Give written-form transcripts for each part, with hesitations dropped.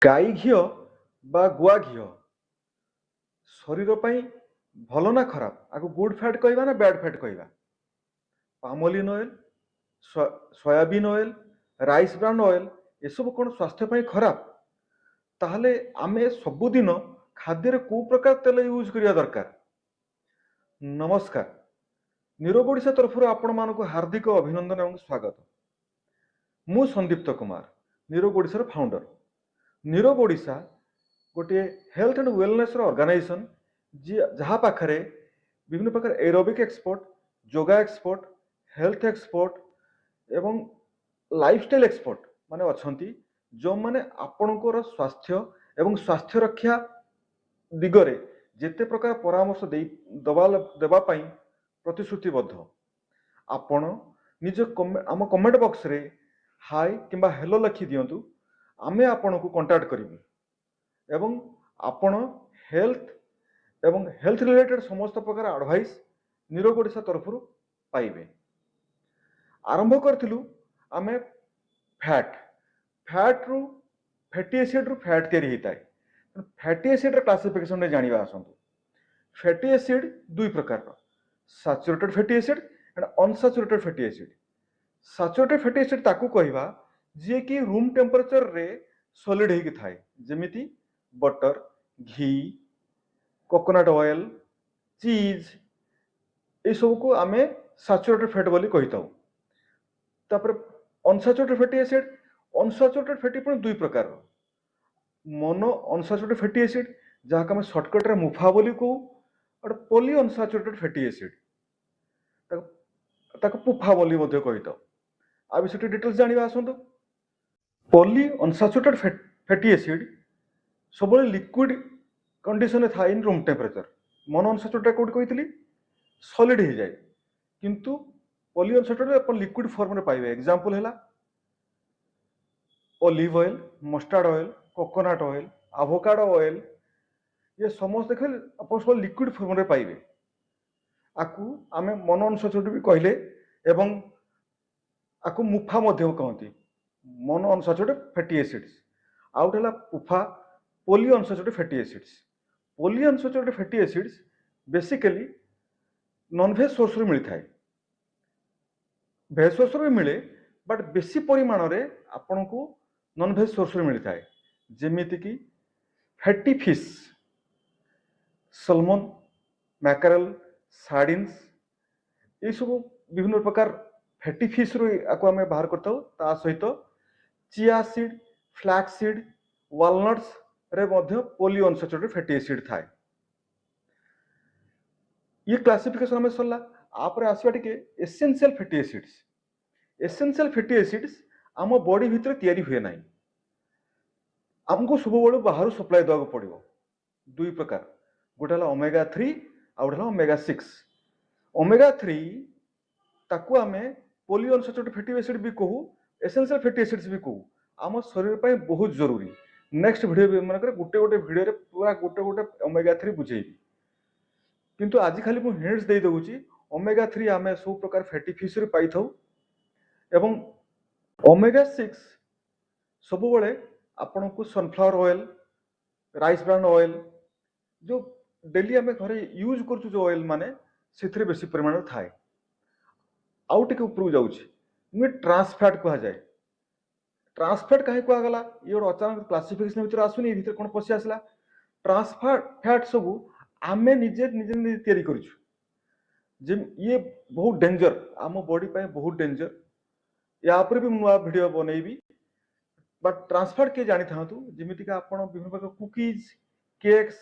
ଗାଈ ଘିଅ ବା ଗୁଆ ଘିଅ ଶରୀର ପାଇଁ ଭଲ ନା ଖରାପ ଆକୁ ଗୁଡ୍ ଫ୍ୟାଟ୍ କହିବା ନା ବ୍ୟାଡ୍ ଫ୍ୟାଟ୍ କହିବା? Palmolein oil, soybean oil, rice bran oil ଏସବୁ କ'ଣ ସ୍ୱାସ୍ଥ୍ୟ ପାଇଁ ଖରାପ? ତାହେଲେ ଆମେ ସବୁଦିନ ଖାଦ୍ୟରେ କୋଉ ପ୍ରକାର ତେଲ ୟୁଜ୍ କରିବା ଦରକାର? ନମସ୍କାର, ନିରୋଗ ଓଡ଼ିଶା ତରଫରୁ ଆପଣମାନଙ୍କୁ ହାର୍ଦ୍ଦିକ ଅଭିନନ୍ଦନ ଏବଂ ସ୍ୱାଗତ। ମୁଁ ସନ୍ଦୀପ୍ତ କୁମାର, ନିରୋଗ ଓଡ଼ିଶାର ଫାଉଣ୍ଡର। ନିରୋଗ ଓଡ଼ିଶା ଗୋଟିଏ ହେଲ୍ଥ ଆଣ୍ଡ ୱେଲନେସ୍ର ଅର୍ଗାନାଇଜେସନ୍ ଯାହା ପାଖରେ ବିଭିନ୍ନ ପ୍ରକାର ଏରୋବିକ୍ ଏକ୍ସପର୍ଟ, ଯୋଗା ଏକ୍ସପର୍ଟ, ହେଲ୍ଥ ଏକ୍ସପର୍ଟ ଏବଂ ଲାଇଫଷ୍ଟାଇଲ୍ ଏକ୍ସପର୍ଟ ମାନେ ଅଛନ୍ତି, ଯେଉଁମାନେ ଆପଣଙ୍କର ସ୍ୱାସ୍ଥ୍ୟ ଏବଂ ସ୍ୱାସ୍ଥ୍ୟ ରକ୍ଷା ଦିଗରେ ଯେତେ ପ୍ରକାର ପରାମର୍ଶ ଦେବା ପାଇଁ ପ୍ରତିଶ୍ରୁତିବଦ୍ଧ। ଆପଣ ନିଜ ଆମ କମେଣ୍ଟ ବକ୍ସରେ ହାଇ କିମ୍ବା ହେଲୋ ଲେଖି ଦିଅନ୍ତୁ, ଆମେ ଆପଣଙ୍କୁ କଣ୍ଟାକ୍ଟ କରିବୁ ଏବଂ ଆପଣ ହେଲ୍ଥ ଏବଂ ହେଲ୍ଥ ରିଲେଟେଡ୍ ସମସ୍ତ ପ୍ରକାର ଆଡଭାଇସ୍ ନିରୋଗ ଓଡ଼ିଶା ତରଫରୁ ପାଇବେ। ଆରମ୍ଭ କରିଥିଲୁ ଆମେ ଫ୍ୟାଟ୍ରୁ ଫ୍ୟାଟି ଏସିଡ୍ରୁ ଫ୍ୟାଟ୍ ତିଆରି ହେଇଥାଏ। ଫ୍ୟାଟି ଏସିଡ୍ର କ୍ଲାସିଫିକେସନରେ ଜାଣିବା ଆସନ୍ତୁ। ଫ୍ୟାଟି ଏସିଡ୍ ଦୁଇ ପ୍ରକାରର, saturated fatty acid and unsaturated fatty acid. Saturated fatty acid ତାକୁ କହିବା ଯିଏକି ରୁମ୍ ଟେମ୍ପରେଚରରେ ସଲିଡ୍ ହେଇକି ଥାଏ, ଯେମିତି ବଟର, ଘି, କୋକୋନଟ୍ ଅଏଲ୍, ଚିଜ୍, ଏସବୁକୁ ଆମେ ସାଚୁରେଟେଡ୍ ଫ୍ୟାଟ୍ ବୋଲି କହିଥାଉ। ତାପରେ unsaturated fatty acid, unsaturated fatty ପୁଣି ଦୁଇ ପ୍ରକାରର, ମୋନୋ ଅନସାଚୁରେଟେଡ୍ ଫ୍ୟାଟି ଏସିଡ୍ ଯାହାକୁ ଆମେ ସର୍ଟକଟ୍ରେ ମୁଫା ବୋଲି କହୁ, ଗୋଟେ ପଲି ଅନସାଚୁରେଟେଡ୍ ଫ୍ୟାଟି ଏସିଡ୍ ତାକୁ ପୁଫା ବୋଲି ମଧ୍ୟ କହିଥାଉ। ଆଉ ବିଷୟରେ ଡିଟେଲ୍ସ ଜାଣିବା ଆସନ୍ତୁ। ପଲି ଅନସାଚୁରେଟେଡ୍ ଫ୍ୟାଟି ଏସିଡ୍ ସବୁବେଳେ ଲିକ୍ୱିଡ୍ କଣ୍ଡିସନରେ ଥାଏ in room temperature. Mono unsaturated କୋଉଠି କହିଥିଲି ସଲିଡ୍ ହେଇଯାଏ, କିନ୍ତୁ ପଲି ଅନସାଚୁରେଟେଡ୍ ଆପଣ ଲିକ୍ୱିଡ୍ ଫର୍ମରେ ପାଇବେ। ଏକ୍ସାମ୍ପଲ ହେଲା olive oil, mustard oil, coconut oil, avocado oil, ये समस्त देखिए आप सब लिक्विड फॉर्म रे पाइबे। आकु आमे मोनो अनसाचुरेटेड भी कहले एवं आकु मुफा मध्य कहती, मोनो अनसाचुरेटेड फैटी एसिड्स। आउट है PUFA poly unsaturated fatty acids. Poly unsaturated fatty acids basically nonveg source रे मिलता है, वेज सोर्स रे मिले बट बेसी परिमाण रे आपन को नॉनवेज सोर्स रे मिलता है, जेमिति की fatty fish, Salomon, mackerel, sardines, ये सब विभिन्न प्रकार फैटी फिश रू आको आमे बाहर करता हूँ। ता सहित चिया सीड, फ्लैक्स सीड, वालनट्स रे मध्य पोली अनसैचुरेटेड फैटी एसिड थाए। ये क्लासिफिकेशन में सरला। आपरे आसीबा टिके essential fatty acids. Essential fatty acids आम बॉडी भितर तैयारी हुए नाही, आमको सब बेलू बाहर सप्लाई देवा पड़ो। दुई प्रकार, गोटे ओमेगा 3 आउ गोटे ओमेगा 6। ओमेगा 3 ताकू आमे पोली अनसैचुरेटेड फैटी एसिड भी कहू, एसेंशियल फैटी एसिड्स भी कहू। आम शरीर पे बहुत जरूरी। नेक्स्ट वीडियो मन गोटे गोटे वीडियो रे पूरा गोटे गोटे ओमेगा 3 बुझेबी, किंतु आज खाली मु हिंट्स दे दउची। ओमेगा 3 आमे सब प्रकार फैटी फिश रे पाई थाउ एवं ओमेगा 6 सब बेले आपन को sunflower oil, rice bran oil जो डेली आमे घरे यूज करछु, जो ऑयल माने सेथरे बेसी परिमाण थाए। आउ टिके ऊपर जाउची, नु ट्रांस फैट कहा जाए। ट्रांस फैट काहे कहा गला, ये और अचानक क्लासिफिकेशन भीतर आसुनी, भीतर कोन पसी आसला। ट्रांस फैट सब आमे निजे निजे तैयारी करछु, जे ये बहुत डेंजर, आम बॉडी पे बहुत डेंजर। या ऊपर भी नुआ वीडियो बनेबी, बट ट्रांस फैट के जानि थांतु, जेमिति का आपण विभिन्न प्रकार कुकीज, केक्स,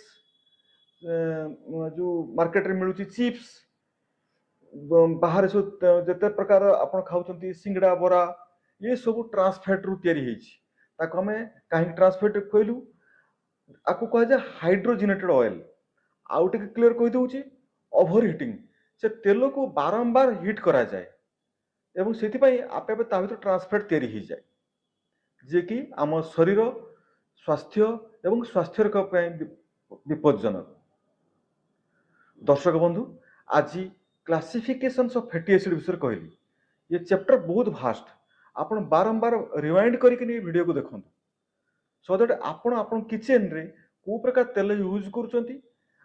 जो मार्केट रे मिलुची चिप्स, बाहर सब जते प्रकार आपण खाउचंती सिंगड़ा बोरा, ये सब ट्रांस फैट रु तैयारी हेछि। ताको हमें काहे ट्रांस फैट कहलु, आकु कहा जाय हाइड्रोजनेटेड ऑयल। आउ टिके क्लियर कहि दउची, ओवर हीटिंग, से तेल को बारंबार हिट करा जाए एवं सेति पई आपे आपे ता भीतर ट्रांस फैट तैयारी हे जाए, जे कि आम शरीर स्वास्थ्य एवं स्वास्थ्य रक्षा पई विपज्जनक। दर्शक बंधु, आज क्लासिफिकेशन ऑफ फैटी एसिड विषय कहली। ये चैप्टर बहुत भास्ट, आपण बारंबार रिवाइंड करके वीडियो को देखो। सो दैट आपण आपण किचन रे को प्रकार तेल यूज करूचंती,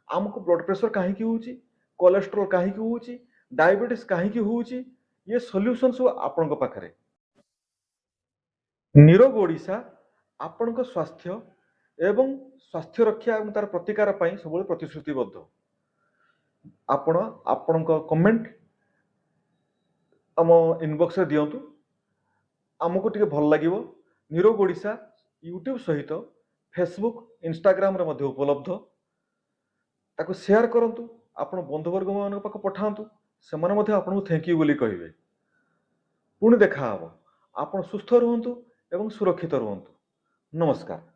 आमको ब्लड प्रेशर काहे की होउची, कोलेस्ट्रोल काहे की होउची, डायबिटीज काहे की होउची, ये सॉल्यूशन सब आपन पाखरे। निरोग ओडिशा आपण स्वास्थ्य एवं स्वास्थ्य रक्षा और तार प्रतिकार ପାଇଁ ସବୁବେଳେ ପ୍ରତିଶ୍ରୁତିबद्ध। आपण आपण कमेंट आम इनबॉक्स रे दियंतु, आमको टिके भल लागिवो। निरोग ओडिशा यूट्यूब सहित फेसबुक इंस्टाग्राम रे मध्ये उपलब्ध, ताको शेयर करंतु, आपण बंधुवर्ग मान पाख पठांतु, सेमाने मध्ये आपन थैंक यू बोली कहिवे। पुणी देखा हबो। आपण सुस्थ रहंतु एवं सुरक्षित रहंतु। नमस्कार।